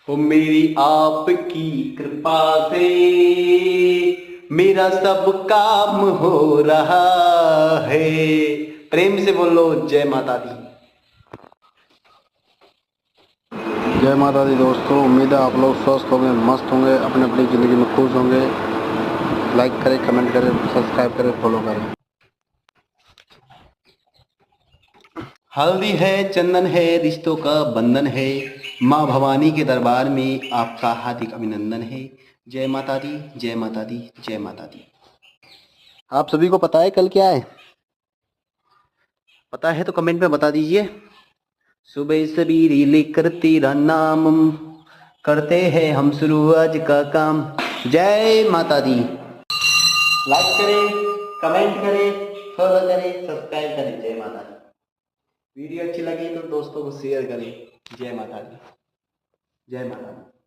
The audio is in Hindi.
हो मेरी आपकी कृपा से मेरा सब काम हो रहा है। प्रेम से बोलो जय माता दी। जय माता दी दोस्तों, उम्मीद है आप लोग स्वस्थ होंगे, मस्त होंगे, अपने अपनी ज़िंदगी में खुश होंगे। लाइक करें, कमेंट करें, सब्सक्राइब करें, फॉलो करें। हल्दी है, चंदन है, रिश्तों का बंधन है। माँ भवानी के दरबार में आपका हार्दिक अभिनंदन है। जय माता दी, जय माता दी, जय माता दी। आप सभी को पता है कल क्या है? पता है तो कमेंट में बता दीजिए। सुबह सवेरे लेकर तेरा नाम करते हैं हम शुरू आज का काम। जय माता दी। लाइक करें, कमेंट करें, फॉलो करें, सब्सक्राइब करें। जय माता दी। वीडियो अच्छी लगी तो दोस्तों को शेयर करें। जय माता दी, जय माता दी।